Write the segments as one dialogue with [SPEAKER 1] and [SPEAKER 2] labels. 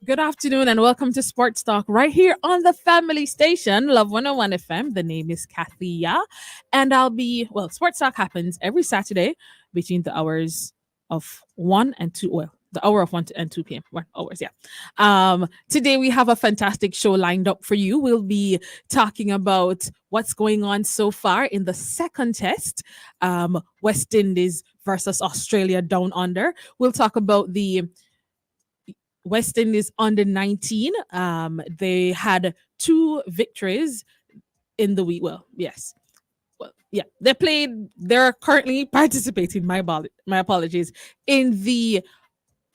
[SPEAKER 1] Good afternoon and welcome to Sports Talk right here on the family station, Love 101 FM. The name is Kathya, and Sports Talk happens every Saturday between the hours of 1 and 2. Well, the hour of 1 and 2 p.m. 1 hours, yeah. Today we have a fantastic show lined up for you. We'll be talking about what's going on so far in the second test, West Indies versus Australia down under. We'll talk about the West Indies under 19. They had two victories in the week. Well, yes. Well, yeah, they played. They're currently participating. My apologies in the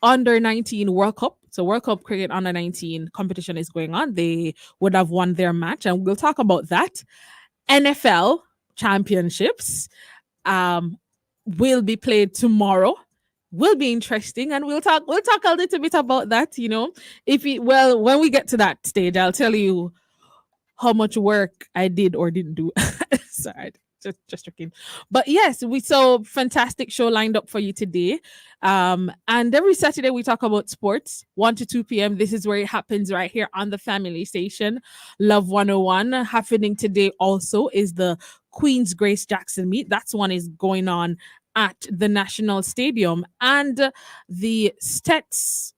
[SPEAKER 1] under 19 World Cup. So World Cup cricket under 19 competition is going on. They would have won their match, and we'll talk about that. NFL championships will be played tomorrow. Will be interesting, and we'll talk a little bit about that. If we well when we get to that stage, I'll tell you how much work I did or didn't do. Sorry, just joking. But yes, we saw fantastic show lined up for you today. And every Saturday we talk about sports, 1 to 2 p.m. This is where it happens right here on the family station, Love 101. Happening today also is the Queen's Grace Jackson meet. That's one is going on at the National Stadium, and the Stets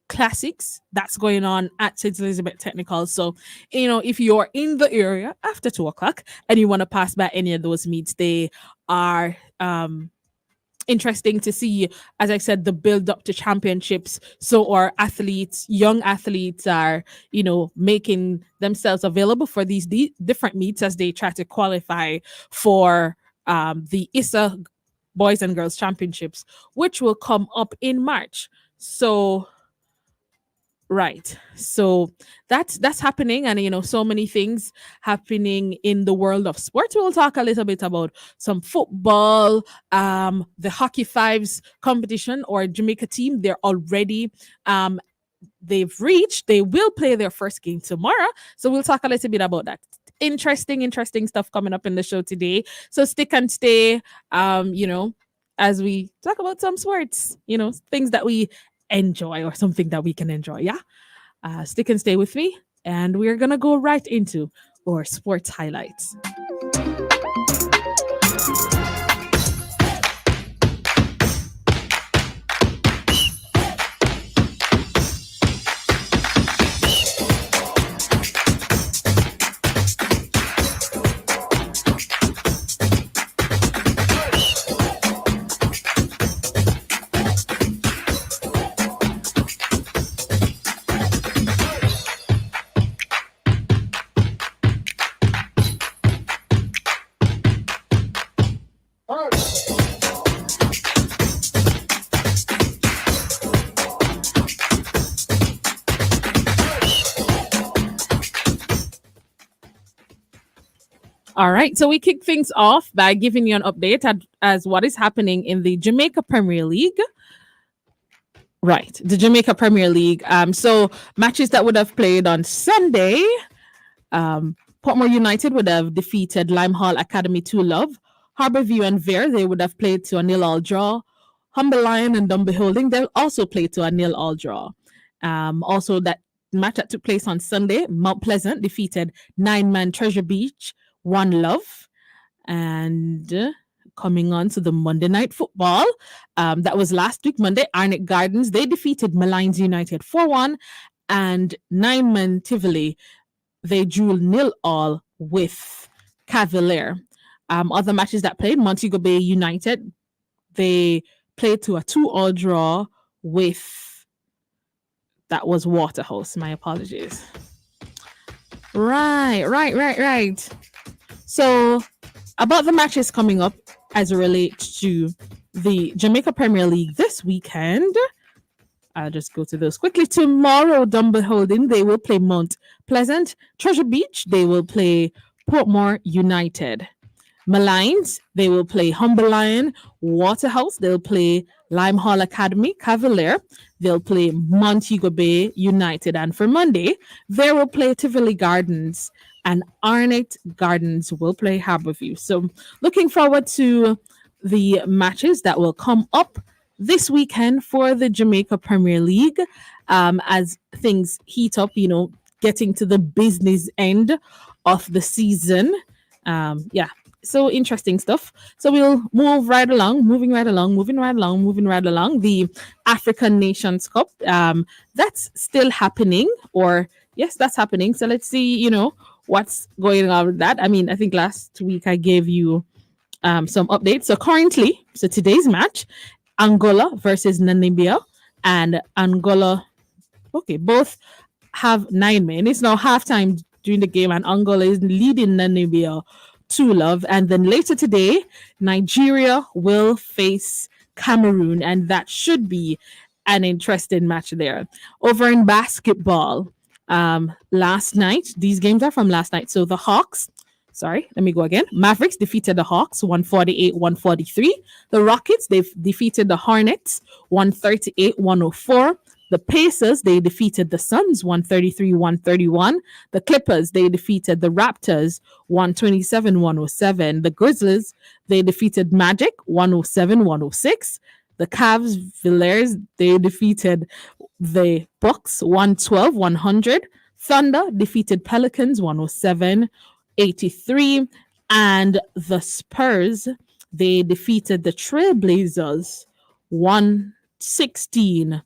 [SPEAKER 1] Classics that's going on at St. Elizabeth Technical. So, if you're in the area after 2 o'clock and you want to pass by any of those meets, they are interesting to see. As I said, the build up to championships. So our athletes, young athletes, are making themselves available for these different meets as they try to qualify for the ISA Boys and Girls Championships, which will come up in March. So right. So that's happening, and so many things happening in the world of sports. We'll talk a little bit about some football, the Hockey Fives competition or Jamaica team. They're already they will play their first game tomorrow. So we'll talk a little bit about that. Interesting stuff coming up in the show today. So stick and stay, as we talk about some sports, things that we enjoy or something that we can enjoy. Yeah. Stick and stay with me. And we're going to go right into our sports highlights. All right. So we kick things off by giving you an update as what is happening in the Jamaica Premier League. Right. The Jamaica Premier League. So matches that would have played on Sunday. Portmore United would have defeated Limehall Academy 2-Love. Harbourview and Vere, they would have played to a 0-0 draw. Humber Lion and Dumby Holding, they'll also play to a 0-0 draw. Also, that match that took place on Sunday, Mount Pleasant defeated 9-man Treasure Beach 1-Love. And coming on to the Monday Night Football, that was last week, Monday. Arnett Gardens, they defeated Malines United 4-1. And 9-man Tivoli, they drew 0-0 with Cavalier. Other matches that played, Montego Bay United, they played to a 2-2 draw with, that was Waterhouse. My apologies. Right. So about the matches coming up as it relates to the Jamaica Premier League this weekend, I'll just go to those quickly. Tomorrow, Dumber Holding, they will play Mount Pleasant. Treasure Beach, they will play Portmore United. Malines, they will play Humber Lion. Waterhouse, they'll play Limehall Academy. Cavalier, they'll play Montego Bay United. And for Monday, they will play Tivoli Gardens. And Arnett Gardens will play Harbourview. So looking forward to the matches that will come up this weekend for the Jamaica Premier League as things heat up, getting to the business end of the season. Yeah, so interesting stuff. So we'll move right along, moving right along, moving right along, moving right along. The African Nations Cup, that's still happening, or yes, that's happening. So let's see, what's going on with that. I mean, I think last week I gave you some updates. So currently, so today's match, Angola versus Namibia, and Angola. Okay, both have 9 men. It's now halftime during the game, and Angola is leading Namibia 2-love. And then later today, Nigeria will face Cameroon, and that should be an interesting match there. Over in basketball, last night, these games are from last night. So the Hawks, sorry, let me go again. Mavericks defeated the Hawks 148-143. The Rockets, they've defeated the Hornets 138-104. The Pacers, they defeated the Suns 133-131. The Clippers, they defeated the Raptors 127-107. The Grizzlies, they defeated Magic 107-106. The Cavs, Villiers, they defeated the Bucks 112-100. Thunder defeated Pelicans 107-83. And the Spurs, they defeated the Trailblazers 116-100.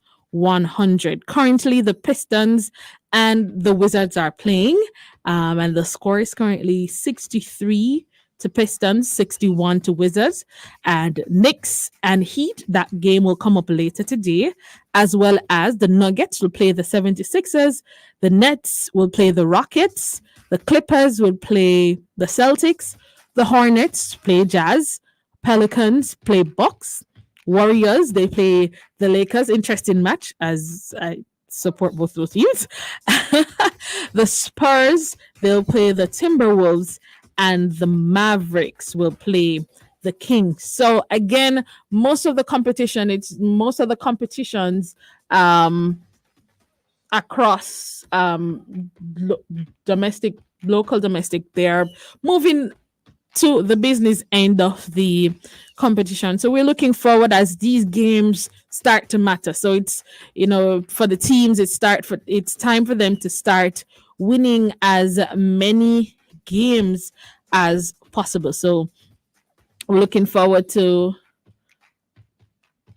[SPEAKER 1] Currently, the Pistons and the Wizards are playing, and the score is currently 63 to Pistons, 61 to Wizards. And Knicks and Heat, that game will come up later today, as well as the Nuggets will play the 76ers, the Nets will play the Rockets, the Clippers will play the Celtics, the Hornets play Jazz, Pelicans play Bucks, Warriors, they play the Lakers. Interesting match as I support both those teams. The Spurs, they'll play the Timberwolves, and the Mavericks will play the Kings. So again, most of the competitions across local domestic, they're moving to the business end of the competition. So we're looking forward as these games start to matter. So it's for the teams, it's time for them to start winning as many games as possible. So we're looking forward to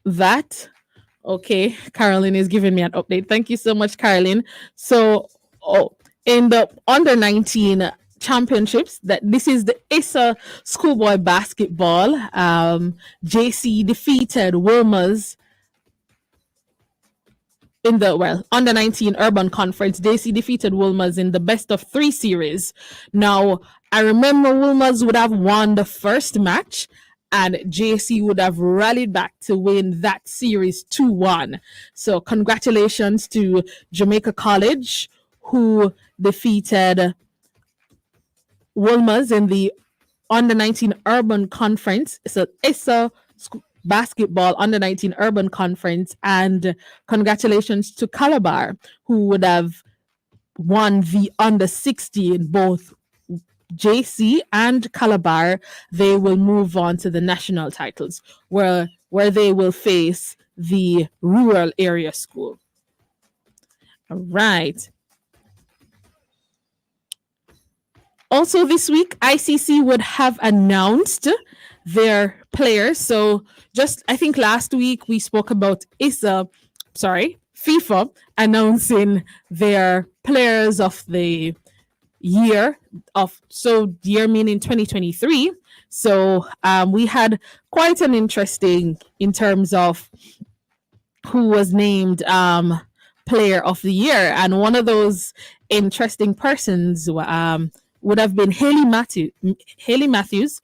[SPEAKER 1] that. Okay, Caroline is giving me an update. Thank you so much, Caroline. So, in the under 19 championships, that this is the ISA schoolboy basketball. JC defeated Wilmers in the under 19 urban conference. JC defeated Wilmers in the best of 3 series. Now, I remember Wilmers would have won the first match, and JC would have rallied back to win that series 2-1. So congratulations to Jamaica College, who defeated Wilmers in the under 19 urban conference. So it's a basketball under 19 urban conference. And congratulations to Calabar, who would have won the under 16. Both JC and Calabar, they will move on to the national titles, where they will face the rural area school. All right. Also this week, ICC would have announced their players. So I think last week we spoke about FIFA announcing their players of the year year meaning 2023. So we had quite an interesting in terms of who was named player of the year, and one of those interesting persons would have been Hayley Matthews.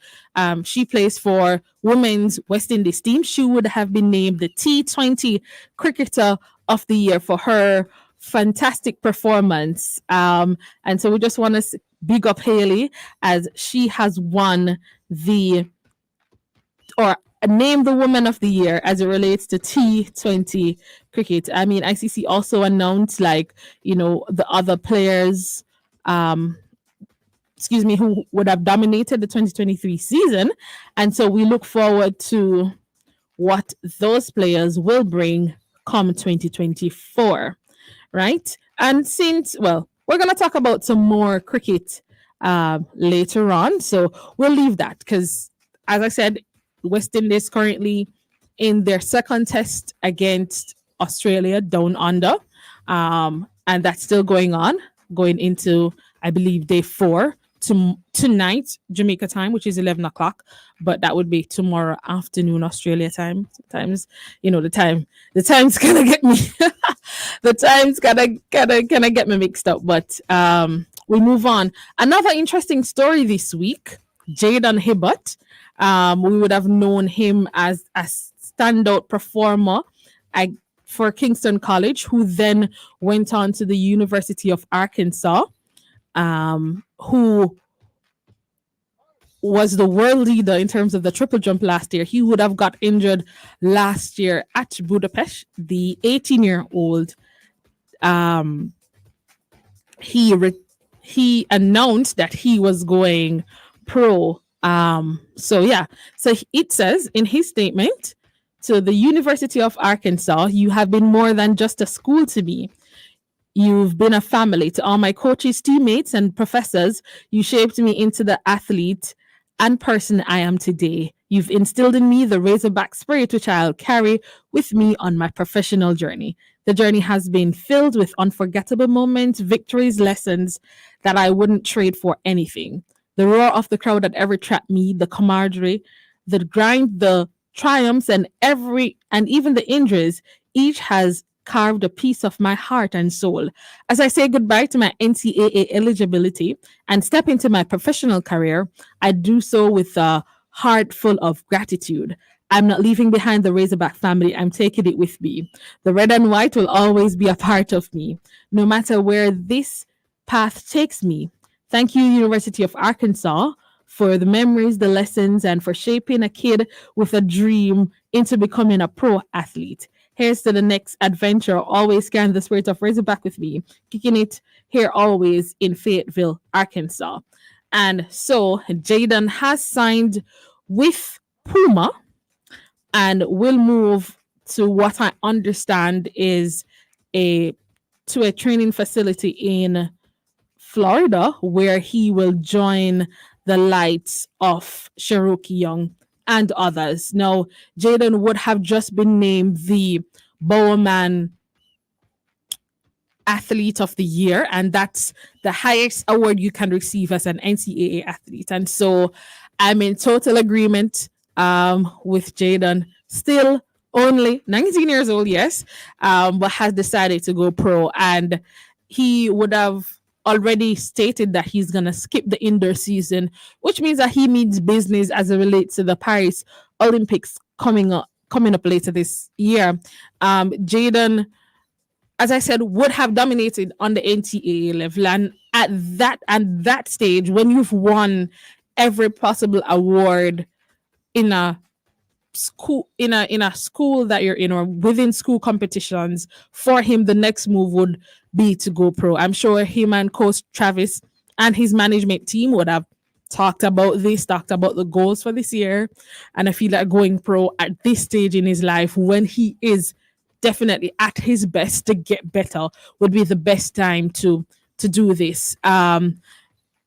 [SPEAKER 1] She plays for Women's West Indies team. She would have been named the T20 Cricketer of the Year for her fantastic performance. And so we just want to big up Hayley, as she has won named the Woman of the Year as it relates to T20 cricket. I mean, ICC also announced the other players who would have dominated the 2023 season. And so we look forward to what those players will bring come 2024, right? And since, well, we're going to talk about some more cricket later on. So we'll leave that because, as I said, West Indies currently in their second test against Australia down under. And that's still going on, going into, I believe, day four tonight, Jamaica time, which is 11 o'clock. But that would be tomorrow afternoon, Australia time. Sometimes, the time's going to get me. The time's gonna get me mixed up. But we move on. Another interesting story this week: Jaden Hibbert. We would have known him as a standout performer for Kingston College, who then went on to the University of Arkansas, who was the world leader in terms of the triple jump last year. He would have got injured last year at Budapest. The 18-year-old he announced that he was going pro. So it says in his statement to the University of Arkansas, "You have been more than just a school to me. You've been a family. To all my coaches, teammates, and professors, you shaped me into the athlete and person I am today. You've instilled in me the Razorback spirit which I'll carry with me on my professional journey. The journey has been filled with unforgettable moments, victories, lessons that I wouldn't trade for anything. The roar of the crowd at every track meet, the camaraderie, the grind, the triumphs, and even the injuries, each has carved a piece of my heart and soul. As I say goodbye to my NCAA eligibility and step into my professional career, I do so with a heart full of gratitude. I'm not leaving behind the Razorback family. I'm taking it with me. The red and white will always be a part of me, no matter where this path takes me. Thank you, University of Arkansas, for the memories, the lessons, and for shaping a kid with a dream into becoming a pro athlete. Here's to the next adventure. Always carrying the spirit of Razorback with me, kicking it here always in Fayetteville, Arkansas." And so Jaden has signed with Puma and will move to what I understand is a training facility in Florida, where he will join the likes of Cherokee Young and others. Now, Jaden would have just been named the Bowerman Athlete of the Year, and that's the highest award you can receive as an NCAA athlete. And so I'm in total agreement with Jaden. Still only 19 years old, yes, but has decided to go pro. And he would have already stated that he's going to skip the indoor season, which means that he means business as it relates to the Paris Olympics coming up later this year. Jaden, as I said, would have dominated on the NCAA level, and at that stage, when you've won every possible award in a school that you're in, or within school competitions, for him the next move would be to go pro. I'm sure him and coach Travis and his management team would have talked about the goals for this year, and I feel like going pro at this stage in his life, when he is definitely at his best to get better, would be the best time to do this.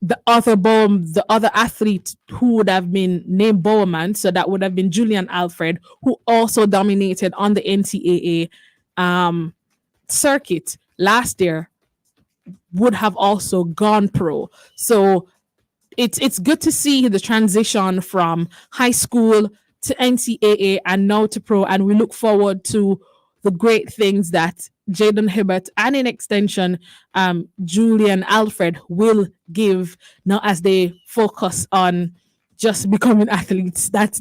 [SPEAKER 1] The other athlete who would have been named Bowerman, so that would have been Julian Alfred, who also dominated on the NCAA circuit last year, would have also gone pro. So it's good to see the transition from high school to NCAA and now to pro, and we look forward to the great things that Jaden Hibbert and in extension Julian Alfred will give now as they focus on just becoming athletes. That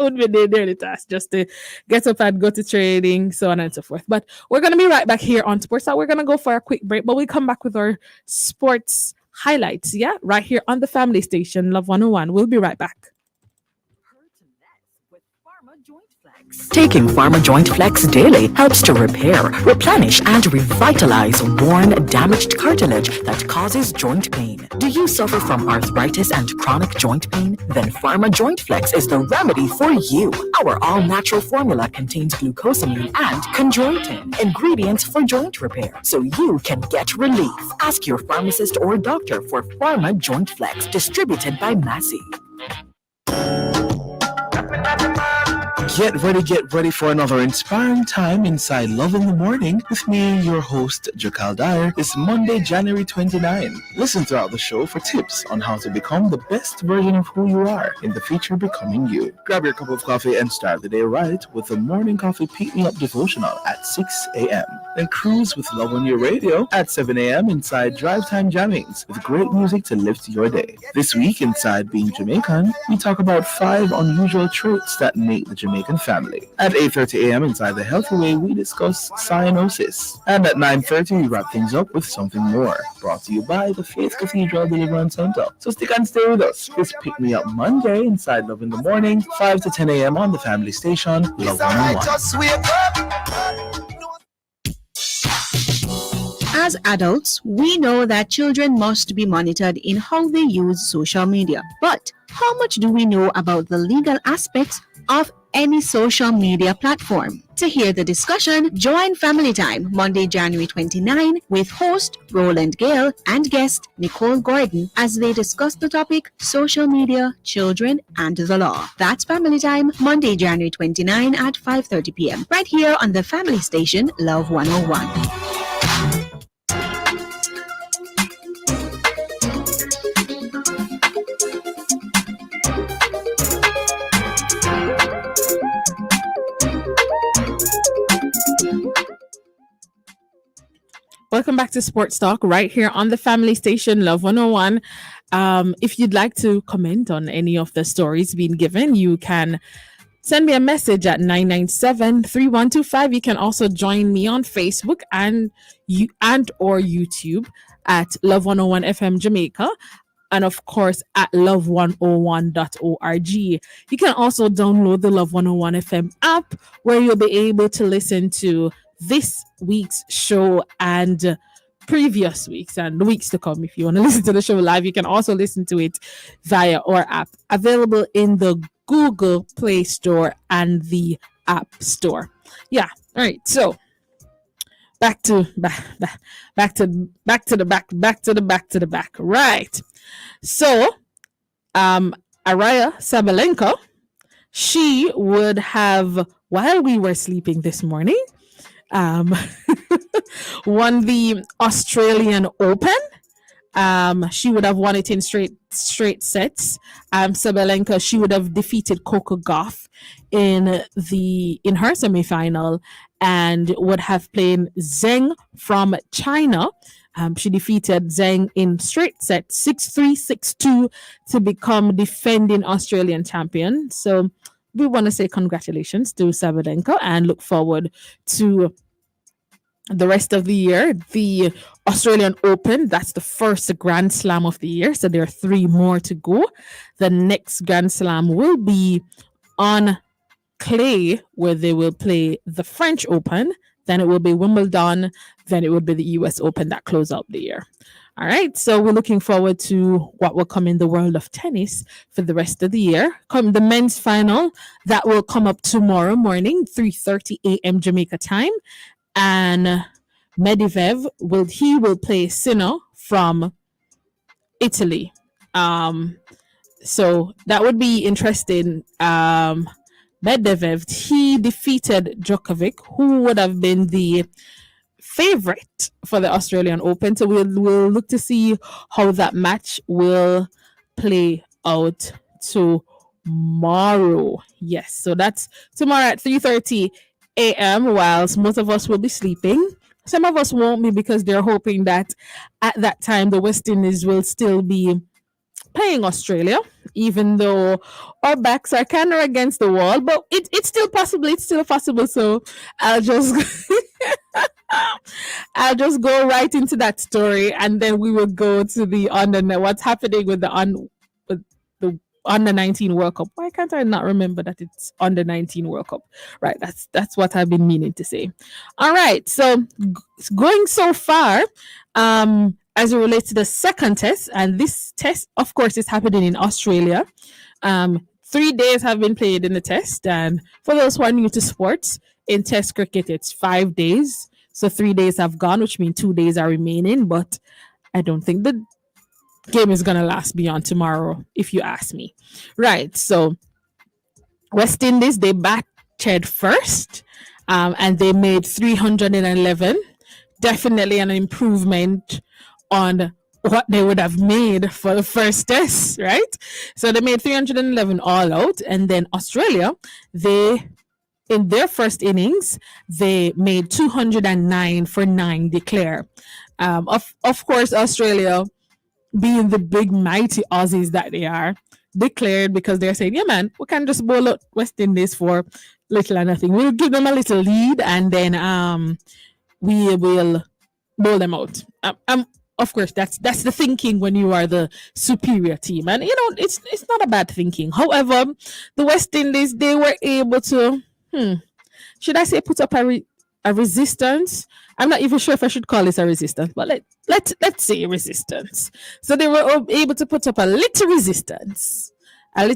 [SPEAKER 1] would be their daily task, just to get up and go to training, so on and so forth. But we're gonna be right back here on Sports Talk. We're gonna go for a quick break, but we come back with our sports highlights, right here on the family station, Love 101. We'll be right back.
[SPEAKER 2] Taking Pharma Joint Flex daily helps to repair, replenish, and revitalize worn, damaged cartilage that causes joint pain. Do you suffer from arthritis and chronic joint pain? Then Pharma Joint Flex is the remedy for you. Our all-natural formula contains glucosamine and chondroitin, ingredients for joint repair, so you can get relief. Ask your pharmacist or doctor for Pharma Joint Flex, distributed by Massey.
[SPEAKER 3] Get ready for another inspiring time inside Love in the Morning with me, your host, Jakal Dyer, this Monday, January 29. Listen throughout the show for tips on how to become the best version of who you are in the future becoming you. Grab your cup of coffee and start the day right with the Morning Coffee Pick Me Up devotional at 6 a.m. Then cruise with Love on Your Radio at 7 a.m. inside Drive Time Jammings with great music to lift your day. This week inside Being Jamaican, we talk about 5 unusual traits that make the Jamaican family. At 8:30 a.m. inside The Healthy Way, we discuss cyanosis. And at 9:30, we wrap things up with something more, brought to you by the Faith Cathedral Deliverance Center. So stick and stay with us. This Pick Me Up Monday inside Love in the Morning, 5 to 10 a.m. on the family station, Love 101.
[SPEAKER 4] As adults, we know that children must be monitored in how they use social media. But how much do we know about the legal aspects of any social media platform? To hear the discussion, join Family Time Monday, January 29 with host Roland Gale and guest Nicole Gordon as they discuss the topic social media, children, and the law. That's Family Time Monday, January 29 at 5:30 p.m. right here on the family station Love 101.
[SPEAKER 1] Welcome back to Sports Talk right here on the family station Love 101. If you'd like to comment on any of the stories being given, you can send me a message at 997-3125. You can also join me on Facebook and or YouTube at Love 101 FM Jamaica. And of course, at love101.org. You can also download the Love 101 FM app where you'll be able to listen to this week's show and previous weeks and the weeks to come. If you want to listen to the show live, you can also listen to it via our app, available in the Google Play Store and the App Store. Yeah. All right. So back to the back. Right. So, Araya Sabalenka, she would have, while we were sleeping this morning, won the Australian Open. She would have won it in straight sets. Sabalenka, she would have defeated Coco Gauff in her semifinal and would have played Zheng from China. She defeated Zheng in straight sets, 6-3, 6-2, to become defending Australian champion. So we want to say congratulations to Sabalenka and look forward to the rest of the year. The Australian Open, that's the first Grand Slam of the year. So there are 3 more to go. The next Grand Slam will be on clay, where they will play the French Open. Then it will be Wimbledon. Then it will be the US Open that close out the year. All right. So we're looking forward to what will come in the world of tennis for the rest of the year. Come the men's final that will come up tomorrow morning, 3:30 a.m. Jamaica time. And Medvedev will play Sinner from Italy. So that would be interesting. Medvedev, he defeated Djokovic, who would have been the favorite for the Australian Open. So we'll look to see how that match will play out tomorrow. Yes, so that's tomorrow at 3:30 a.m. whilst most of us will be sleeping. Some of us won't be because they're hoping that at that time the West Indies will still be playing Australia, even though our backs are kind of against the wall, but it's still possible. It's still possible. So I'll just go right into that story, and then we will go to the on the net. What's happening with the under 19 World Cup. Why can't I not remember that it's under 19 World Cup? Right, that's what I've been meaning to say. All right, so going so far, as it relates to the second test, and this test, of course, is happening in Australia. 3 days have been played in the test, and for those who are new to sports, in Test cricket, it's 5 days. So 3 days have gone, which means 2 days are remaining. But I don't think the game is gonna last beyond tomorrow, if you ask me. Right. So West Indies, they batted first, and they made 311. Definitely an improvement on what they would have made for the first test, right? So they made 311 all out, and then Australia, they in their first innings, they made 209 for 9 declare. Of course, Australia, being the big mighty Aussies that they are, declared because they're saying, yeah, man, we can just bowl out West Indies for little or nothing. We'll give them a little lead, and then we will bowl them out. Of course, that's the thinking when you are the superior team, and it's not a bad thinking. However, the West Indies, they were able to, should I say, put up a resistance? I'm not even sure if I should call this a resistance, but let's say resistance. So they were able to put up a little resistance as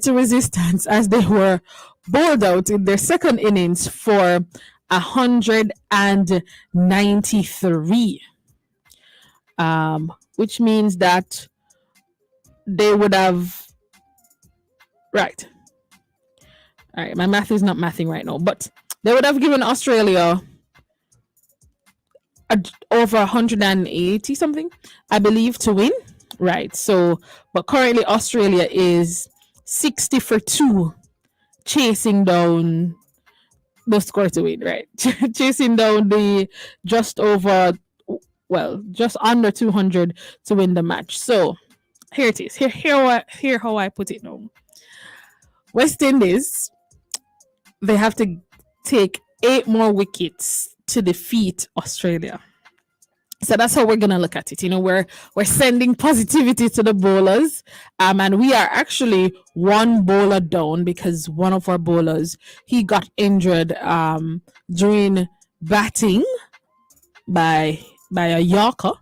[SPEAKER 1] they were bowled out in their second innings for 193. Which means that they would have, right. All right, my math is not mathing right now, but they would have given Australia over 180 something, I believe, to win. Right. So, but currently Australia is 60 for 2, chasing down the score to win. Right, chasing down the just under 200 to win the match. So here it is. Here how I put it now. West Indies, they have to take 8 more wickets to defeat Australia. So that's how we're gonna look at it. We're sending positivity to the bowlers, and we are actually one bowler down because one of our bowlers, he got injured during batting by a Yorker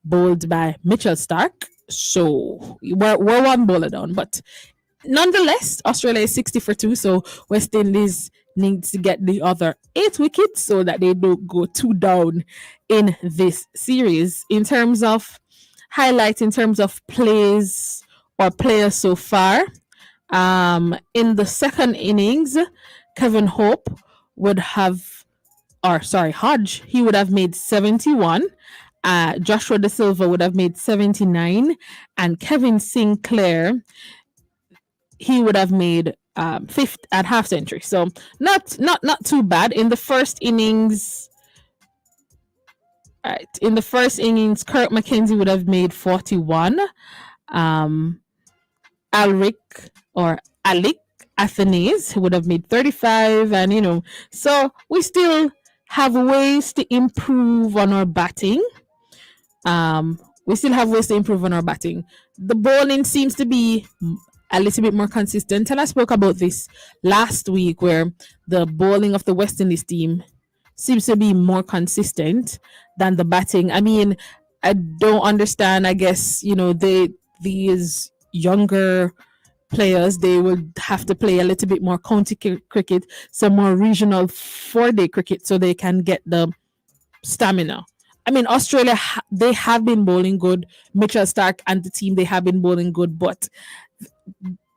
[SPEAKER 1] bowled by Mitchell Stark. So we're one bowler down, but nonetheless, Australia is 60 for 2. So West Indies needs to get the other 8 wickets so that they don't go 2 down in this series. In terms of highlights, in terms of plays or players so far, in the second innings, Kevin Hope would have, Hodge, he would have made 71. Joshua De Silva would have made 79, and Kevin Sinclair, he would have made 5th at half century. So not too bad in the first innings. Right, in the first innings, Kirk McKenzie would have made 41. Alric Athanaze would have made 35, and so we still have ways to improve on our batting. The bowling seems to be a little bit more consistent, and I spoke about this last week, where the bowling of the West Indies team seems to be more consistent than the batting. I mean, I don't understand. I guess these younger players, they would have to play a little bit more county cricket, some more regional 4-day cricket, so they can get the stamina. I mean, Australia, they have been bowling good. Mitchell Stark and the team, they have been bowling good, but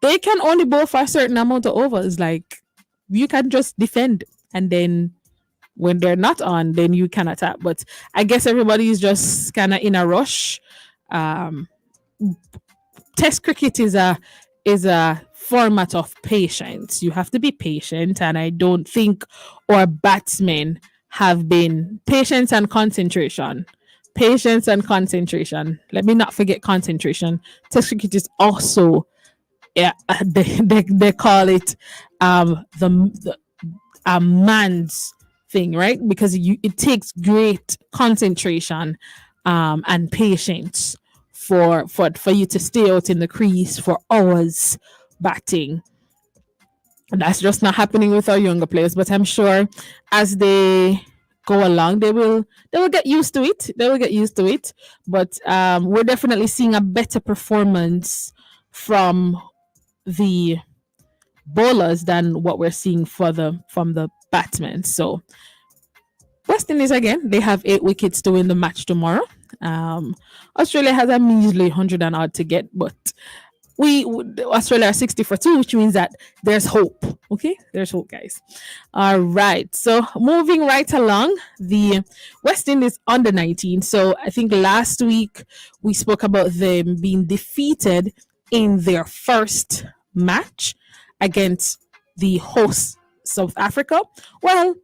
[SPEAKER 1] they can only bowl for a certain amount of overs. Like, you can just defend, and then when they're not on, then you can attack. But I guess everybody is just kind of in a rush. Test cricket is a format of patience. You have to be patient, and I don't think our batsmen have been patience and concentration. Patience and concentration. Let me not forget concentration. Test cricket is also, they call it the a man's thing, right? Because it takes great concentration and patience for you to stay out in the crease for hours batting. That's just not happening with our younger players, but I'm sure as they go along, they will get used to it. They will get used to it. But we're definitely seeing a better performance from the bowlers than what we're seeing for the from the batsmen. So West Indies again, they have 8 wickets to win the match tomorrow. Um, Australia has a measly 100 and odd to get, but we Australia are 60 for 2, which means that there's hope. Okay, there's hope, guys. All right, so moving right along, the West Indies under 19. So I think last week we spoke about them being defeated in their first match against the host South Africa. Well,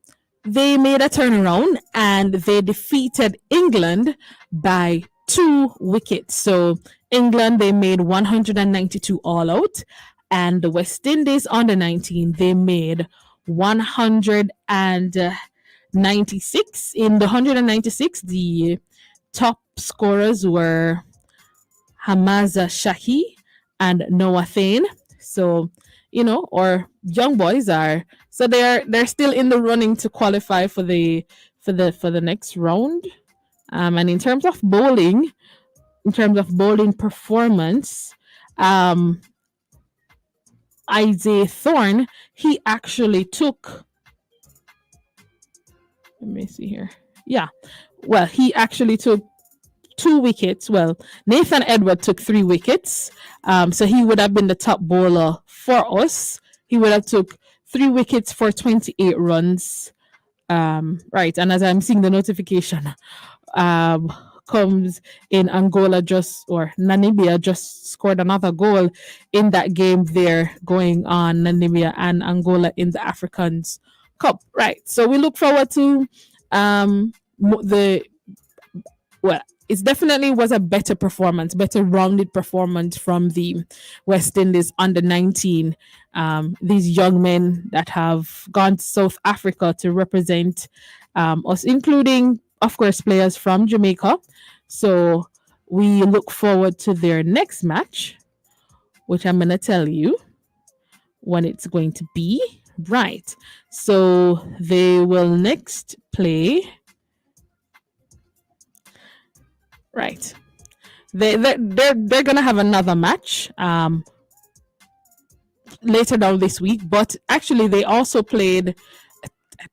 [SPEAKER 1] they made a turnaround and they defeated England by 2 wickets. So England, they made 192 all out, and the West Indies under 19, they made 196. In the 196, the top scorers were Hamaza Shahi and Noah Thane. So, our young boys are, so they're still in the running to qualify for the next round. And in terms of bowling performance, Isaiah Thorne, he actually took, let me see here. Yeah. Well, he actually took 2 wickets. Well, Nathan Edward took 3 wickets. So he would have been the top bowler for us. He would have took 3 wickets for 28 runs. Right. And as I'm seeing the notification, comes in Namibia just scored another goal in that game there going on, Namibia and Angola in the Africans Cup. Right. So we look forward to the well, it definitely was a better performance, better rounded performance from the West Indies under 19. These young men that have gone to South Africa to represent us, including, of course, players from Jamaica. So we look forward to their next match, which I'm going to tell you when it's going to be. Right. So they will next play. Right. They're gonna have another match later down this week, but actually they also played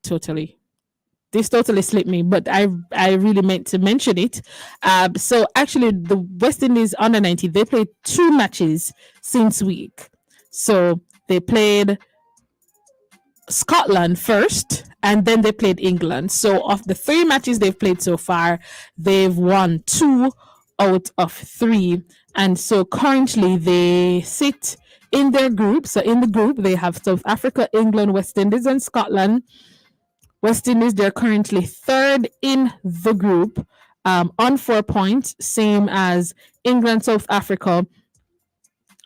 [SPEAKER 1] totally. This totally slipped me, but I really meant to mention it. So actually, the West Indies under 19, they played 2 matches since week. So they played Scotland first, and then they played England. So of the 3 matches they've played so far, they've won 2 out of 3. And so currently they sit in their group. So in the group, they have South Africa, England, West Indies, and Scotland. West Indies, they're currently 3rd in the group on 4 points, same as England, South Africa.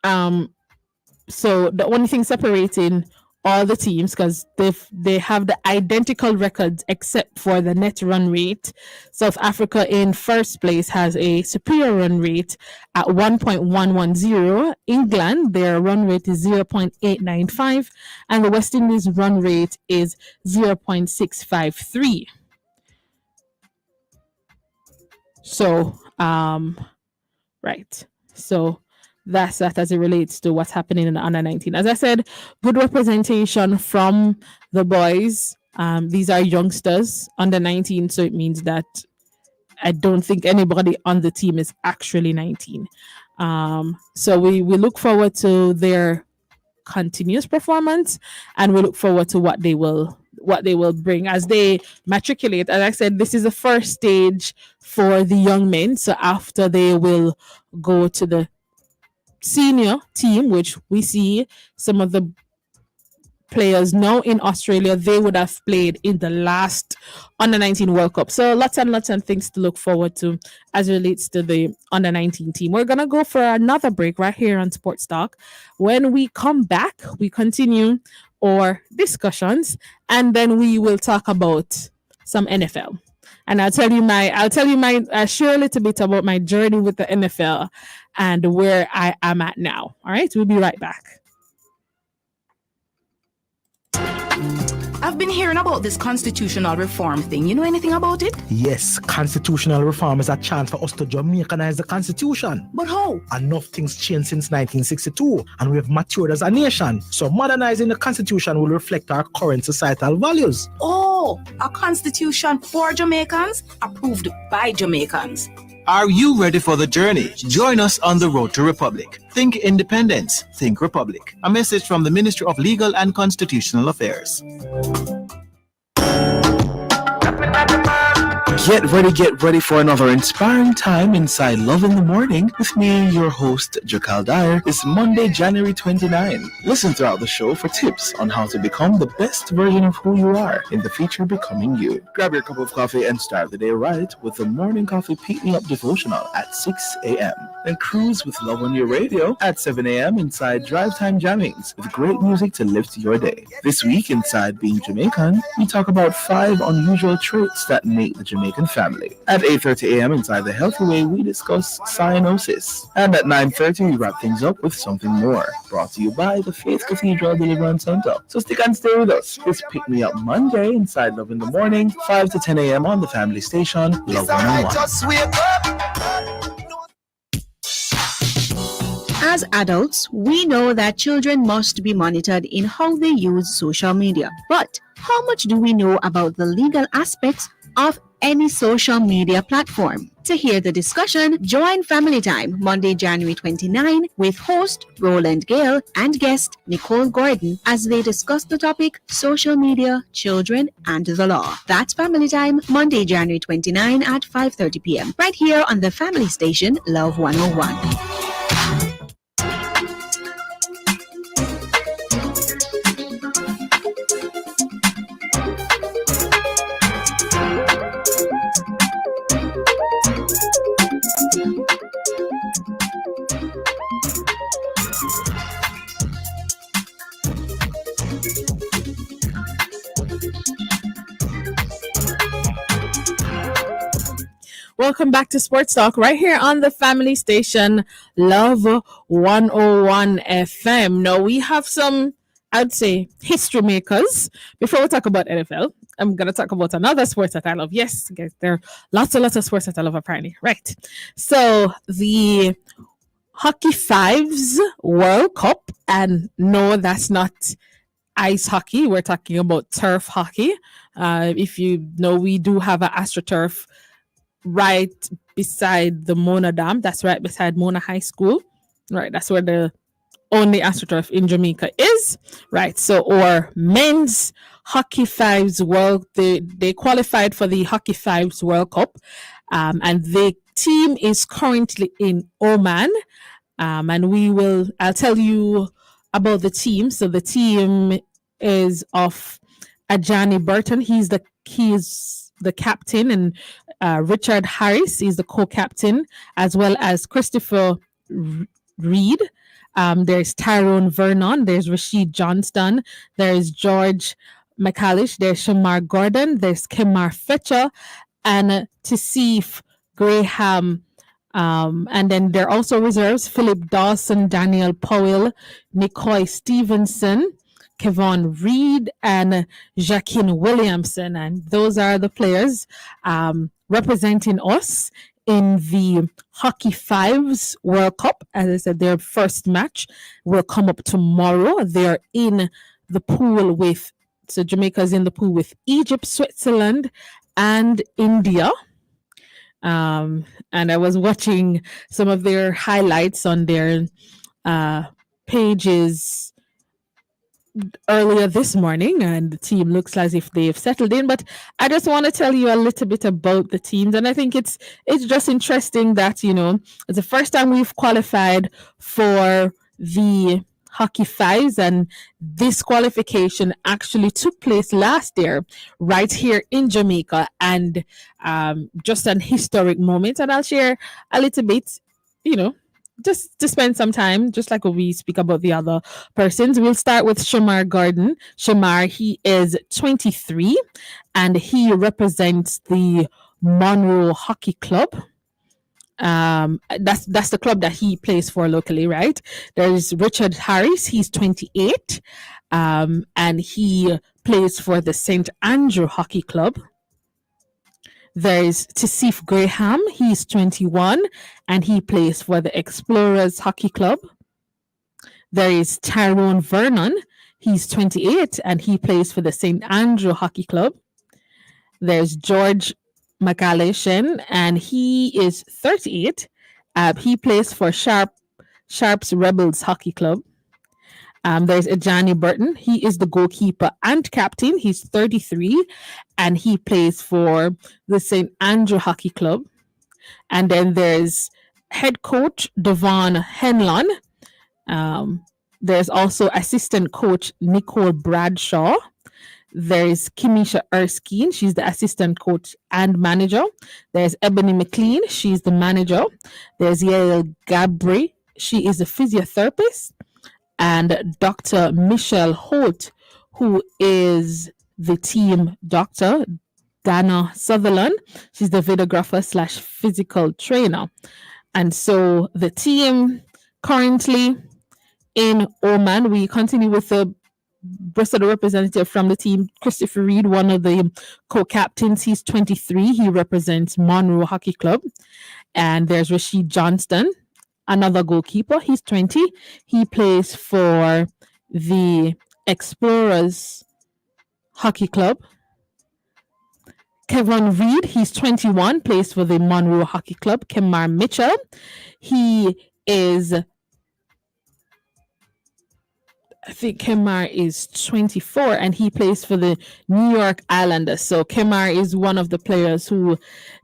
[SPEAKER 1] So the only thing separating all the teams, because they have the identical records except for the net run rate. South Africa in first place has a superior run rate at 1.110. England, their run rate is 0.895, and the West Indies run rate is 0.653. So right. So that's that as it relates to what's happening in the under 19. As I said, good representation from the boys. These are youngsters under 19, so it means that I don't think anybody on the team is actually 19. So we look forward to their continuous performance, and we look forward to what they will bring as they matriculate. As I said, this is the first stage for the young men. So after they will go to the senior team, which we see some of the players now in Australia, they would have played in the last under 19 World Cup. So lots and lots of things to look forward to as it relates to the under 19 team. We're going to go for another break right here on Sports Talk. When we come back, we continue our discussions, and then we will talk about some NFL. And I'll tell you my share a little bit about my journey with the NFL and where I am at now. All right, we'll be right back.
[SPEAKER 2] I've been hearing about this constitutional reform thing. You know anything about it?
[SPEAKER 5] Yes, constitutional reform is a chance for us to Jamaicanize the constitution.
[SPEAKER 2] But how?
[SPEAKER 5] Enough things changed since 1962, and we have matured as a nation. So modernizing the constitution will reflect our current societal values.
[SPEAKER 2] Oh, a constitution for Jamaicans, approved by Jamaicans.
[SPEAKER 3] Are you ready for the journey? Join us on the road to Republic. Think independence, think Republic. A message from the Ministry of Legal and Constitutional Affairs. Get ready for another inspiring time inside Love in the Morning with me, your host, Jakal Dyer. It's Monday, January 29. Listen throughout the show for tips on how to become the best version of who you are in the future Becoming You. Grab your cup of coffee and start the day right with the Morning Coffee Pick Me Up devotional at 6 a.m. Then cruise with Love on Your Radio at 7 a.m. inside Drive Time Jammings with great music to lift your day. This week inside Being Jamaican, we talk about 5 unusual traits that make the Jamaican family. At 8:30 a.m. inside The Healthy Way, we discuss cyanosis. And at 9:30, we wrap things up with something more, brought to you by the Faith Cathedral Deliverance Center. So stick and stay with us. It's Pick Me Up Monday inside Love in the Morning, 5 to 10 a.m. on the family station, Love 101.
[SPEAKER 4] As adults, we know that children must be monitored in how they use social media. But how much do we know about the legal aspects of any social media platform? To hear the discussion, join Family Time Monday, January 29 with host Roland Gale and guest Nicole Gordon as they discuss the topic social media, children, and the law. That's Family Time Monday, January 29 at 5:30 p.m. right here on the family station Love 101.
[SPEAKER 1] Welcome back to Sports Talk right here on the family station Love 101 FM. Now we have some, I'd say, history makers. Before we talk about NFL, I'm going to talk about another sport that I love. Yes, guys, there are lots of sports that I love apparently. Right. So the Hockey Fives World Cup, and no, that's not ice hockey. We're talking about turf hockey. If you know, we do have an AstroTurf right beside the Mona Dam. That's right beside Mona High School. Right, that's where the only AstroTurf in Jamaica is. Right, so our men's Hockey Fives World, they qualified for the Hockey Fives World Cup, and the team is currently in Oman. And I'll tell you about the team. So the team is of Ajani Burton. He's the captain, and Richard Harris is the co-captain, as well as Christopher Reed. There's Tyrone Vernon. There's Rashid Johnston. There's George McCallish. There's Shamar Gordon. There's Kemar Fetcher and Tisif Graham. And then there are also reserves: Philip Dawson, Daniel Powell, Nicoy Stevenson, Kevon Reed, and Jacqueline Williamson. And those are the players representing us in the Hockey Fives World Cup. As I said, their first match will come up tomorrow. They're in the pool so Jamaica's in the pool with Egypt, Switzerland, and India. And I was watching some of their highlights on their pages earlier this morning, and the team looks as if they've settled in. But I just want to tell you a little bit about the teams, and I think it's just interesting that, you know, it's the first time we've qualified for the Hockey Fives, and this qualification actually took place last year right here in Jamaica, and just an historic moment. And I'll share a little bit, you know, just to spend some time, just like when we speak about the other persons. We'll start with Shamar Gordon. Shamar, he is 23, and he represents the Monroe Hockey Club. That's the club that he plays for locally, right? There's Richard Harris. He's 28. and he plays for the St. Andrew Hockey Club. There's Tisif Graham, he's 21, and he plays for the Explorers Hockey Club. There is Tyrone Vernon, he's 28, and he plays for the St. Andrew Hockey Club. There's George McAllishen, and he is 38. He plays for Sharps Rebels Hockey Club. There's Ajani Burton. He is the goalkeeper and captain. He's 33, and he plays for the St. Andrew Hockey Club. And then there's head coach Devon Henlon. There's also assistant coach Nicole Bradshaw. There's Kimisha Erskine. She's the assistant coach and manager. There's Ebony McLean. She's the manager. There's Yael Gabri. She is a physiotherapist. And Dr. Michelle Holt, who is the team doctor. Dana Sutherland. She's the videographer / physical trainer. And so the team currently in Oman, we continue with the rest of the representative from the team. Christopher Reed, one of the co-captains, he's 23. He represents Monroe Hockey Club. And there's Rashid Johnston, another goalkeeper. He's 20. He plays for the Explorers Hockey Club. Kevin Reed, he's 21, plays for the Monroe Hockey Club. Kemar Mitchell, he is, I think Kemar is 24, and he plays for the New York Islanders. So Kemar is one of the players who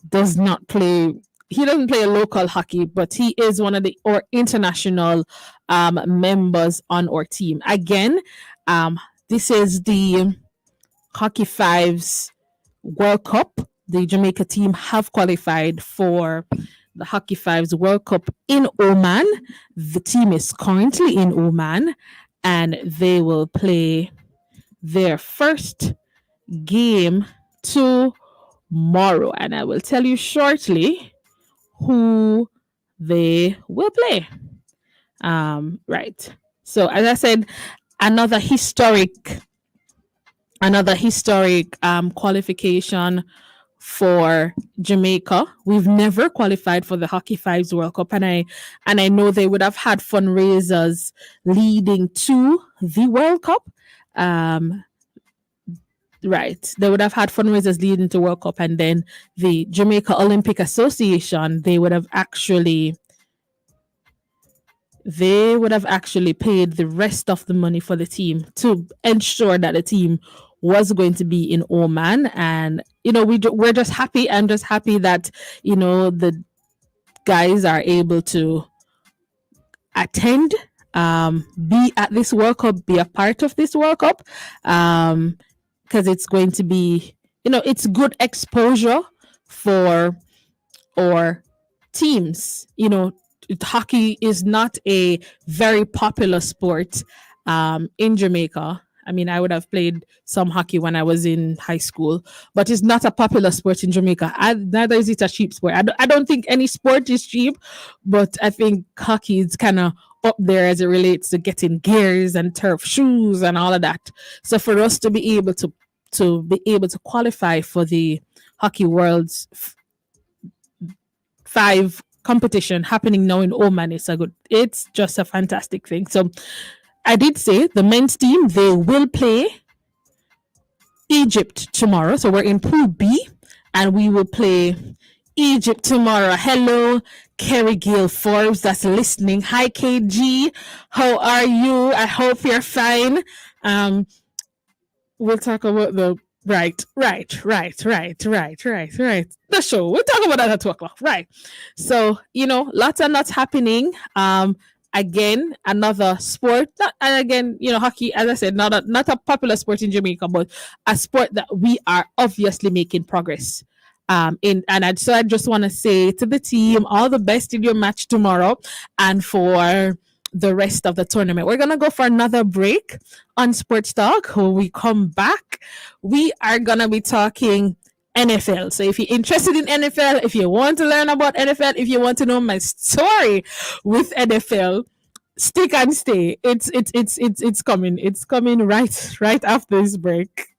[SPEAKER 1] does not play, he doesn't play local hockey, but he is one of the international members on our team. Again, this is the Hockey Fives World Cup. The Jamaica team have qualified for the Hockey Fives World Cup in Oman. The team is currently in Oman, and they will play their first game tomorrow. And I will tell you shortly who they will play. Right. So as I said, another historic qualification for Jamaica. We've never qualified for the Hockey Fives World Cup, and I know they would have had fundraisers leading to the World Cup. Right, they would have had fundraisers leading to World Cup, and then the Jamaica Olympic Association, they would have actually paid the rest of the money for the team to ensure that the team was going to be in Oman. And we're just happy. I'm just happy that the guys are able to attend, be at this World Cup, be a part of this World Cup, because it's going to be it's good exposure for our teams. Hockey is not a very popular sport in Jamaica. I mean, I would have played some hockey when I was in high school, but it's not a popular sport in Jamaica. Neither is it a cheap sport. I don't think any sport is cheap, but I think hockey is kind of up there as it relates to getting gears and turf shoes and all of that. So for us to be able to qualify for the Hockey World's 5 competition happening now in Oman, it's just a fantastic thing. So I did say the men's team, they will play Egypt tomorrow. So we're in Pool B, and we will play Egypt tomorrow. Hello, Kerry Gale Forbes, that's listening. Hi, KG. How are you? I hope you're fine. We'll talk about the right. The show. We'll talk about that at 2:00. Right. So, lots and lots happening. Again, another sport. Hockey, as I said, not a popular sport in Jamaica, but a sport that we are obviously making progress so I just want to say to the team, all the best in your match tomorrow and for the rest of the tournament. We're gonna go for another break on Sports Talk. When we come back, we are gonna be talking NFL. So if you're interested in NFL, if you want to learn about NFL, if you want to know my story with NFL, Stick and stay. It's coming. It's coming right after this break.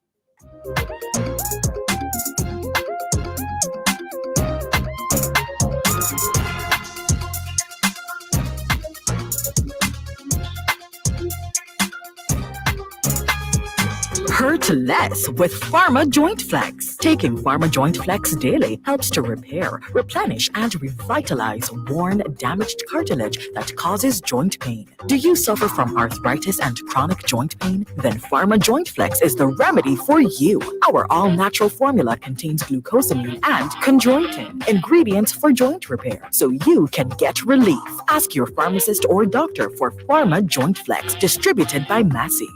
[SPEAKER 2] Hurt less with Pharma Joint Flex. Taking Pharma Joint Flex daily helps to repair, replenish, and revitalize worn, damaged cartilage that causes joint pain. Do you suffer from arthritis and chronic joint pain? Then Pharma Joint Flex is the remedy for you. Our all-natural formula contains glucosamine and chondroitin, ingredients for joint repair, so you can get relief. Ask your pharmacist or doctor for Pharma Joint Flex, distributed by Massey.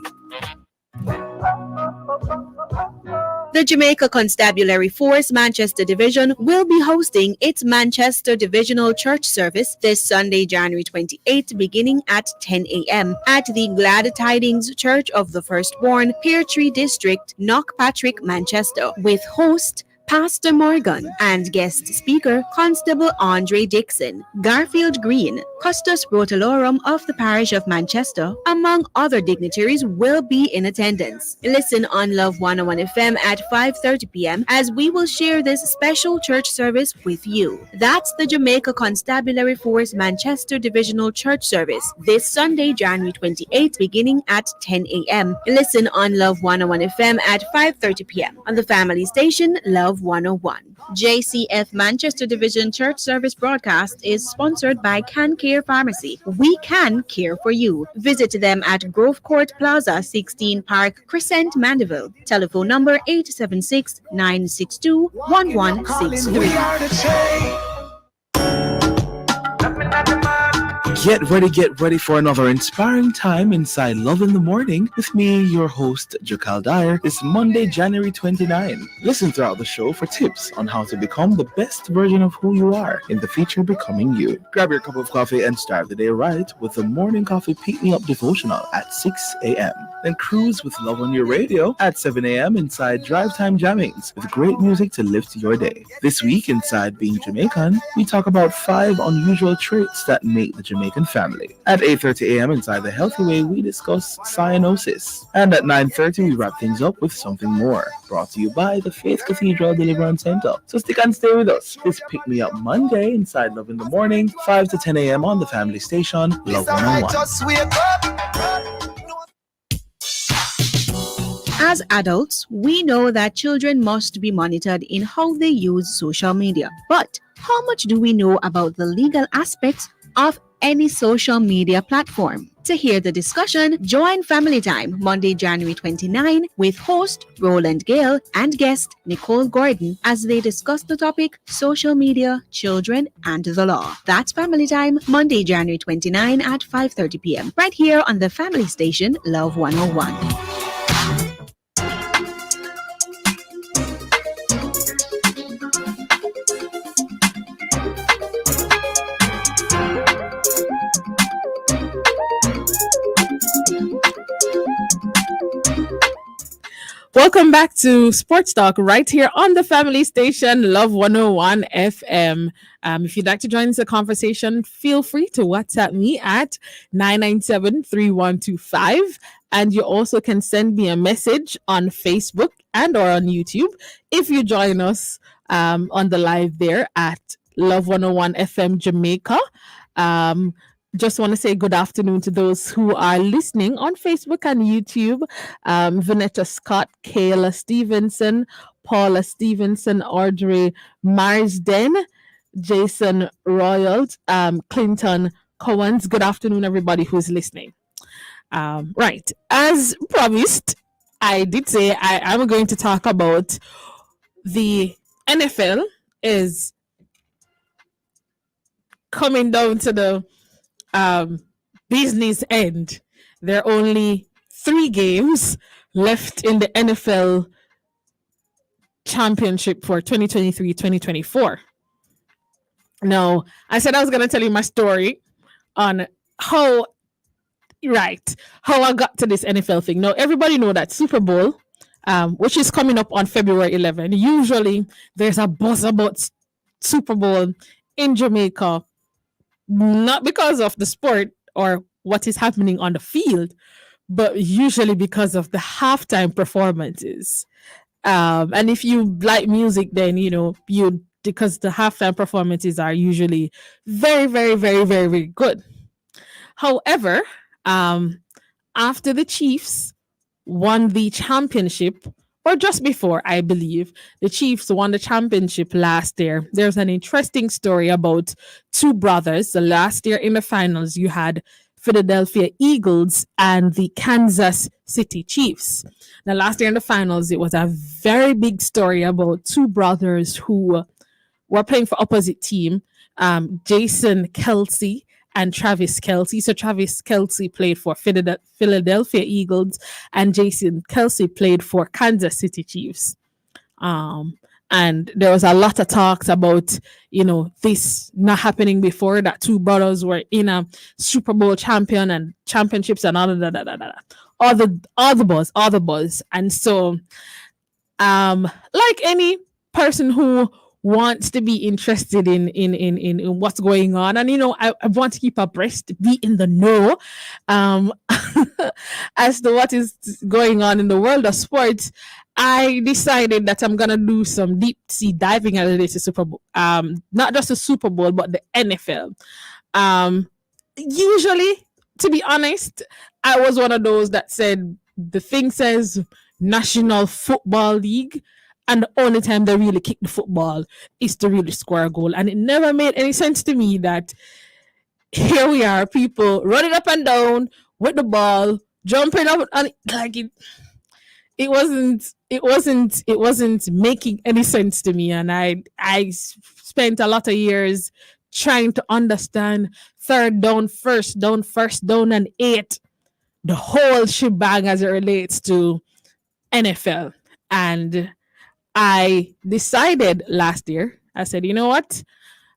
[SPEAKER 4] The Jamaica Constabulary Force Manchester Division will be hosting its Manchester Divisional Church service this Sunday, January 28th, beginning at 10 a.m. at the Glad Tidings Church of the Firstborn, Pear Tree District, Knockpatrick, Manchester, with host Pastor Morgan and guest speaker Constable Andre Dixon, Garfield Green, Custos Rotalorum of the Parish of Manchester, among other dignitaries will be in attendance. Listen on Love 101 FM at 5:30 p.m. as we will share this special church service with you. That's the Jamaica Constabulary Force Manchester Divisional Church service this Sunday, January 28th, beginning at 10 a.m. Listen on Love 101 FM at 5:30 p.m. on the family station Love 101. JCF Manchester Division Church Service broadcast is sponsored by Can Care Pharmacy. We can care for you. Visit them at Grove Court Plaza, 16 Park Crescent, Mandeville. Telephone number 876-962-1163.
[SPEAKER 3] Get ready for another inspiring time inside Love in the Morning with me, your host, Jakal Dyer, this Monday, January 29. Listen throughout the show for tips on how to become the best version of who you are in the future becoming you. Grab your cup of coffee and start the day right with the Morning Coffee Pick Me Up devotional at 6 a.m. Then cruise with Love on Your Radio at 7 a.m. inside Drive Time Jammings with great music to lift your day. This week inside Being Jamaican, we talk about 5 unusual traits that make the Jamaican family. At 8:30 a.m. inside The Healthy Way, we discuss cyanosis. And at 9:30, we wrap things up with something more, brought to you by the Faith Cathedral Deliverance Center. So stick and stay with us. This Pick Me Up Monday inside Love in the Morning, 5 to 10 a.m. on the family station, Love 101.
[SPEAKER 4] As adults, we know that children must be monitored in how they use social media. But how much do we know about the legal aspects of any social media platform? To hear the discussion, join Family Time Monday, January 29 with host Roland Gale and guest Nicole Gordon as they discuss the topic social media, children, and the law. That's Family Time Monday, January 29 at 5:30 p.m. right here on the family station Love 101.
[SPEAKER 1] Welcome back to Sports Talk right here on the family station, Love 101 FM. If you'd like to join the conversation, feel free to WhatsApp me at 997-3125. And you also can send me a message on Facebook and or on YouTube if you join us on the live there at Love 101 FM Jamaica. Just want to say good afternoon to those who are listening on Facebook and YouTube. Vanetta Scott, Kayla Stevenson, Paula Stevenson, Audrey Marsden, Jason Royal, Clinton Cowens. Good afternoon, everybody who's listening. Right. As promised, I did say I'm going to talk about the NFL is coming down to the business end. There are only 3 games left in the NFL championship for 2023-2024. Now, I said I was going to tell you my story on how I got to this NFL thing. Now, everybody know that Super Bowl, which is coming up on February 11. Usually, there's a buzz about Super Bowl in Jamaica, not because of the sport or what is happening on the field, but usually because of the halftime performances. And if you like music, then you because the halftime performances are usually very, very, very, very, very good. However, um, after the Chiefs won the championship, or just before, I believe, the Chiefs won the championship last year. There's an interesting story about two brothers. So last year in the finals, you had Philadelphia Eagles and the Kansas City Chiefs. Now, last year in the finals, it was a very big story about two brothers who were playing for opposite team, Jason Kelsey and Travis Kelsey. So Travis Kelsey played for Philadelphia Eagles, and Jason Kelsey played for Kansas City Chiefs. Um, and there was a lot of talks about, this not happening before, that two brothers were in a Super Bowl champion and championships and all of that. All the buzz. And so, like any person who wants to be interested in what's going on, and I want to keep abreast, be in the know, as to what is going on in the world of sports. I decided that I'm gonna do some deep sea diving related to Super Bowl, not just the Super Bowl but the NFL. Usually, to be honest, I was one of those that said the thing says National Football League, and the only time they really kick the football is to really score a goal. And it never made any sense to me that here we are, people running up and down with the ball, jumping up, and like it wasn't making any sense to me. And I spent a lot of years trying to understand third down, first down, and 8, the whole shebang as it relates to NFL. And I decided last year, I said, you know what?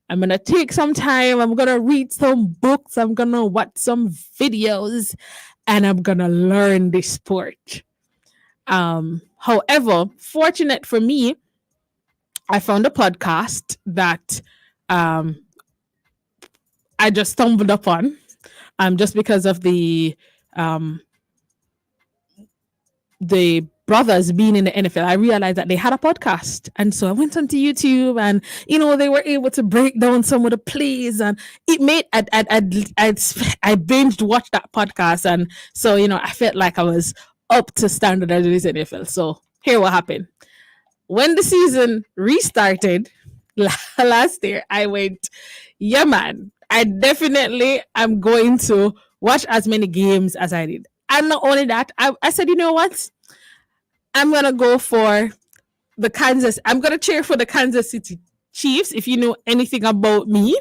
[SPEAKER 1] I'm going to take some time. I'm going to read some books. I'm going to watch some videos, and I'm going to learn this sport. However, fortunate for me, I found a podcast that I just stumbled upon, just because of the brothers being in the NFL. I realized that they had a podcast, and so I went onto YouTube, and they were able to break down some of the plays, and it made I binged watched that podcast, and so I felt like I was up to standard as it is NFL. So here what happened when the season restarted last year. I went, yeah, man, I definitely am going to watch as many games as I did. And not only that, I said, you know what? I'm going to go for I'm going to cheer for the Kansas City Chiefs. If you know anything about me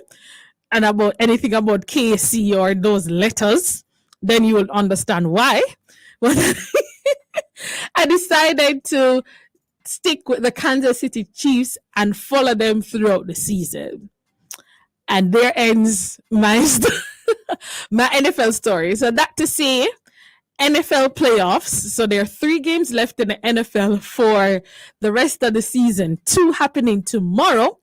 [SPEAKER 1] and about anything about KC or those letters, then you will understand why. But I decided to stick with the Kansas City Chiefs and follow them throughout the season. And there ends my my NFL story. So that to say, NFL playoffs. So there are 3 games left in the NFL for the rest of the season. 2 happening tomorrow.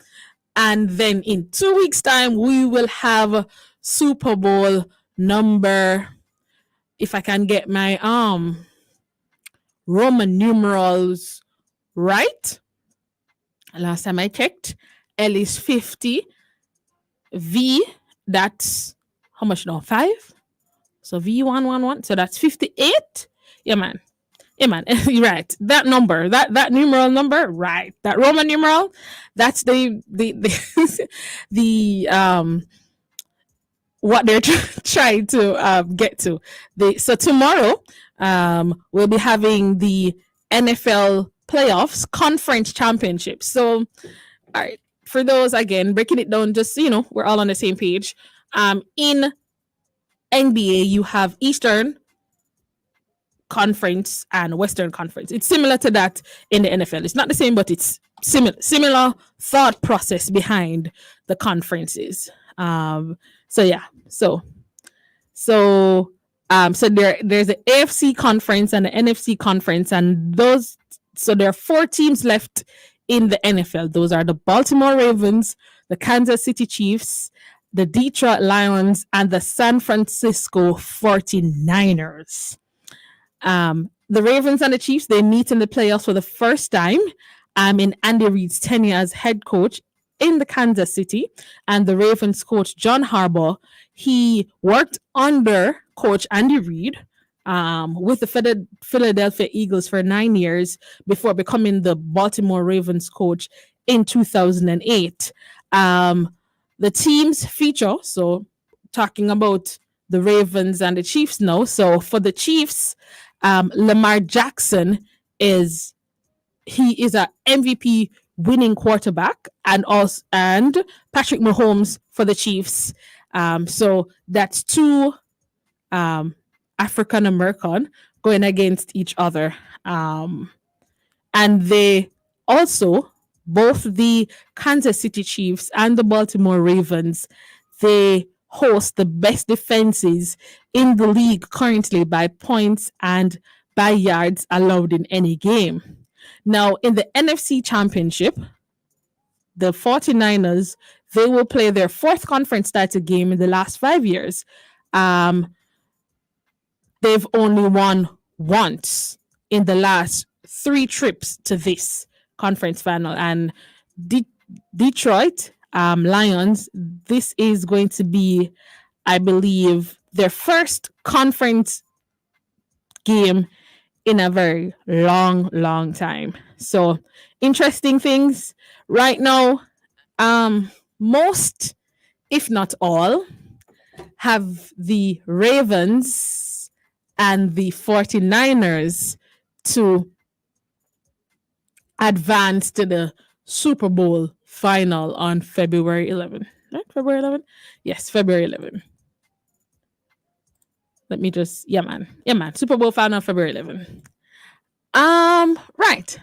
[SPEAKER 1] And then in 2 weeks' time, we will have Super Bowl number, if I can get my Roman numerals right. Last time I checked, L is 50. V, that's how much now? 5? So V111. So that's 58. Yeah, man. Yeah, man. You're right. That number, that numeral number, right. That Roman numeral, that's the what they're trying to get to. So tomorrow, we'll be having the NFL playoffs conference championship. So, all right. For those, again, breaking it down, just we're all on the same page. In NBA, you have Eastern Conference and Western Conference. It's similar to that in the NFL. It's not the same, but it's similar thought process behind the conferences. So yeah, so there's the AFC conference and the NFC conference, and there are 4 teams left in the NFL. Those are the Baltimore Ravens, the Kansas City Chiefs, the Detroit Lions and the San Francisco 49ers. The Ravens and the Chiefs, they meet in the playoffs for the first time in Andy Reid's tenure as head coach in the Kansas City. And the Ravens coach, John Harbaugh, he worked under coach Andy Reid with the Philadelphia Eagles for 9 years before becoming the Baltimore Ravens coach in 2008. The teams feature, so talking about the Ravens and the Chiefs now. So for the Chiefs, Lamar Jackson is a MVP winning quarterback, and Patrick Mahomes for the Chiefs. So that's two African American going against each other. And they also, both the Kansas City Chiefs and the Baltimore Ravens, they host the best defenses in the league currently by points and by yards allowed in any game. Now, in the NFC Championship, the 49ers, they will play their fourth conference title game in the last 5 years. They've only won once in the last 3 trips to this conference final. And Detroit Lions, this is going to be, I believe, their first conference game in a very long time. So interesting things right now. Most, if not all, have the Ravens and the 49ers to advance to the Super Bowl final on February 11th. Right? February 11th? Yes, February 11th. Let me just, yeah, man. Super Bowl final February 11th. Right.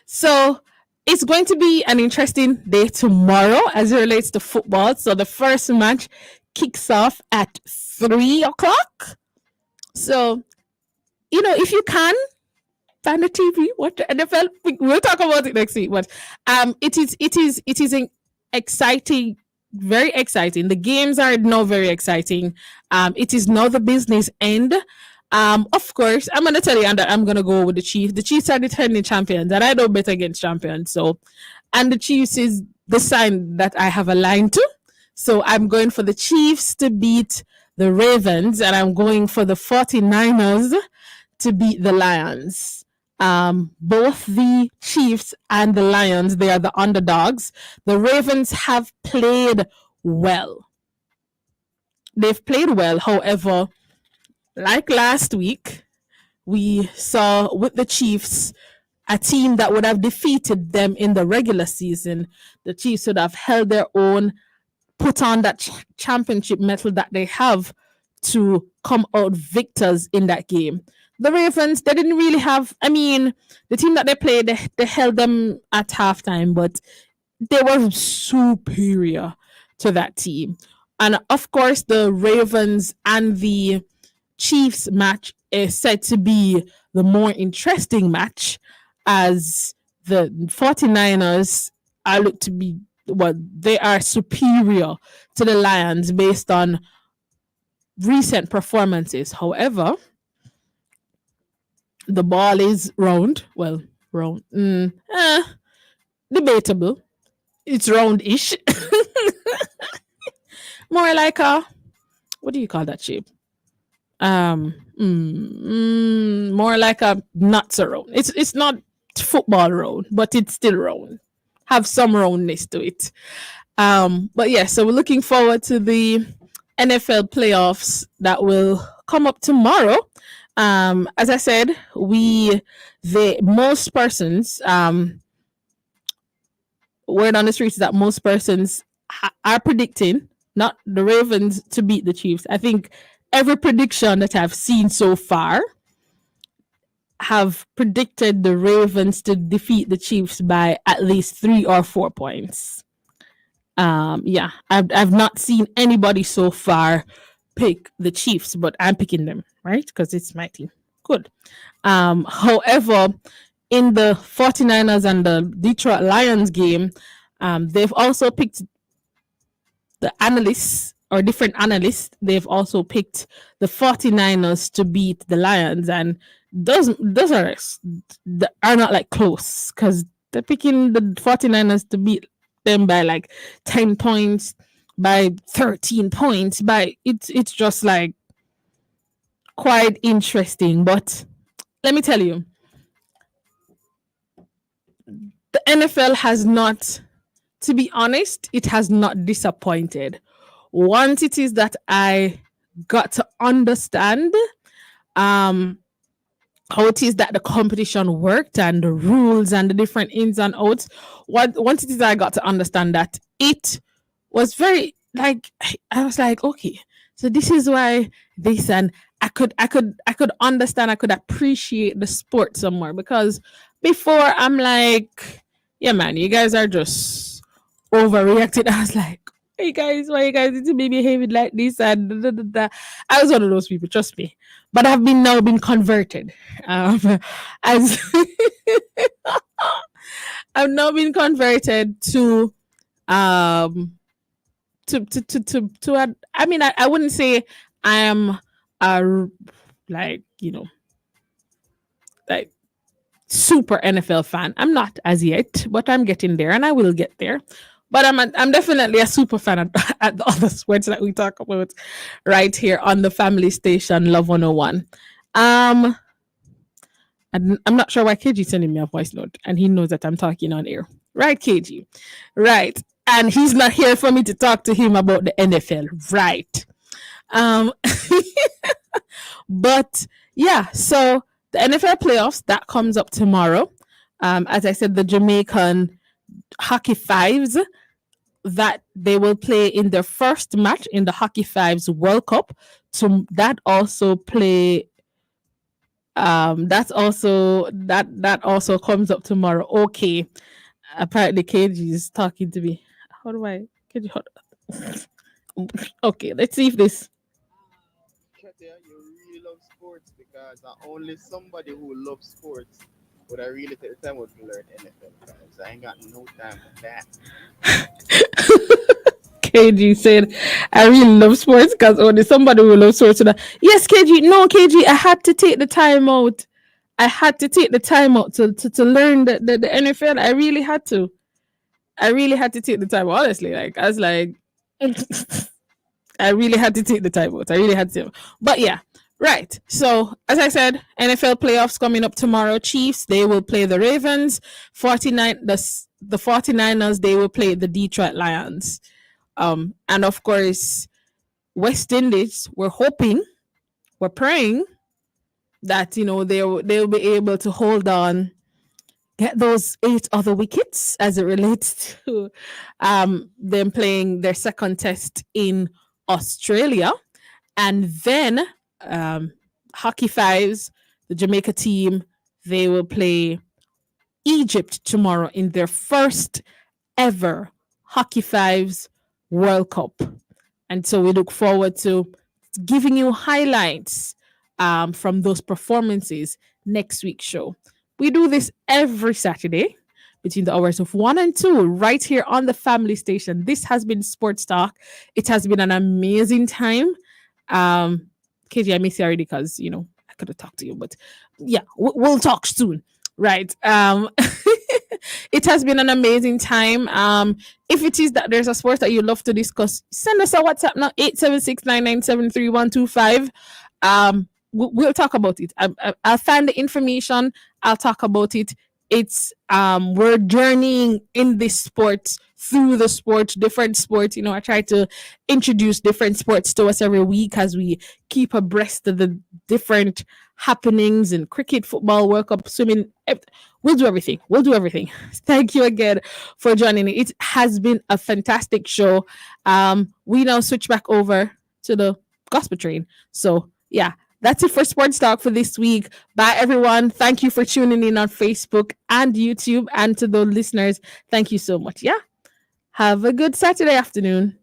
[SPEAKER 1] So it's going to be an interesting day tomorrow as it relates to football. So the first match kicks off at 3:00. So, if you can find the TV, watch the NFL. We'll talk about it next week. But it is an exciting, very exciting. The games are now very exciting. It is now the business end. Of course, I'm gonna tell you that I'm gonna go with the Chiefs. The Chiefs are the defending champions, and I don't bet against champions. So, and the Chiefs is the sign that I have aligned to. So I'm going for the Chiefs to beat the Ravens, and I'm going for the 49ers to beat the Lions. Both the Chiefs and the Lions, they are the underdogs. The Ravens have played well. They've played well. However, like last week, we saw with the Chiefs a team that would have defeated them in the regular season. The Chiefs would have held their own, put on that championship medal that they have to come out victors in that game. The Ravens, they didn't really have, the team that they played, they held them at halftime, but they were superior to that team. And of course, the Ravens and the Chiefs match is said to be the more interesting match, as the 49ers are looked to be, they are superior to the Lions based on recent performances. However, the ball is round. Well, round. Debatable. It's roundish. More like a, what do you call that shape? More like a not so round. It's not football round, but it's still round. Have some roundness to it. But yeah, so we're looking forward to the NFL playoffs that will come up tomorrow. As I said, most persons, word on the streets is that most persons are predicting not the Ravens to beat the Chiefs. I think every prediction that I've seen so far have predicted the Ravens to defeat the Chiefs by at least 3 or 4 points. I've not seen anybody so far pick the Chiefs, but I'm picking them, right? Because it's my team. Good. However, in the 49ers and the Detroit Lions game, they've also picked, the analysts or different analysts, they've also picked the 49ers to beat the Lions. And those are not like close, because they're picking the 49ers to beat them by like 10 points, by 13 points, by it's just like quite interesting. But let me tell you, the NFL has not, to be honest, it has not disappointed. Once it is that I got to understand um how it is that the competition worked and the rules and the different ins and outs. Once it is I got to understand that, it was very like, I was like, okay, so this is why this, and I could understand, I could appreciate the sport some more, because before I'm like, yeah man, you guys are just overreacting. I was like, hey guys, why you guys need to be behaving like this? And da, da, da, da. I was one of those people, trust me. But I've been now been converted. Um, as I've now been converted um to I mean, I wouldn't say I am a, like, like super NFL fan. I'm not as yet, but I'm getting there, and I will get there. But I'm definitely a super fan at the other sports that we talk about right here on the family station, Love 101. Um, I'm not sure why KG sending me a voice note, and he knows that I'm talking on air. Right, KG? Right. And he's not here for me to talk to him about the NFL. Right. Um, but yeah, so the NFL playoffs, that comes up tomorrow. As I said, the Jamaican Hockey Fives, that they will play in their first match in the Hockey Fives World Cup. To that also play. That also comes up tomorrow. Okay. Apparently, KG is talking to me. How do I? KG, hold on. Okay, let's see if this.
[SPEAKER 6] Kathya, you really love sports because only somebody who loves sports would I really take the time out to learn NFL guys. I ain't got no time for that.
[SPEAKER 1] KG said, I really love sports because only somebody will love sports. Yes, KG. No, KG, I had to take the time out. I had to take the time out to learn the NFL. I really had to. I really had to take the time. Honestly, like, I was like, I really had to take the time out. I really had to. But yeah, right. So as I said, NFL playoffs coming up tomorrow. Chiefs, they will play the Ravens. 49 the 49ers, they will play the Detroit Lions. And of course, West Indies, we're hoping, we're praying that they'll be able to hold on, get those 8 other wickets as it relates to them playing their second test in Australia. And then Hockey Fives, the Jamaica team, they will play Egypt tomorrow in their first ever Hockey Fives World Cup. And so we look forward to giving you highlights from those performances next week's show. We do this every Saturday between the hours of 1 and 2 right here on the family station. This has been Sports Talk. It has been an amazing time. KG, I miss you already because, I could have talked to you, but yeah, we'll talk soon. Right. It has been an amazing time. If it is that there's a sport that you love to discuss, send us a WhatsApp now, 876-997-3125. We'll talk about it. I'll find the information. I'll talk about it. It's we're journeying in this sport, through the sport, different sports. I try to introduce different sports to us every week as we keep abreast of the different happenings in cricket, football, World Cup, swimming. We'll do everything. We'll do everything. Thank you again for joining me. It has been a fantastic show. We now switch back over to the gospel train. So yeah, that's it for Sports Talk for this week. Bye, everyone. Thank you for tuning in on Facebook and YouTube. And to the listeners, thank you so much. Yeah. Have a good Saturday afternoon.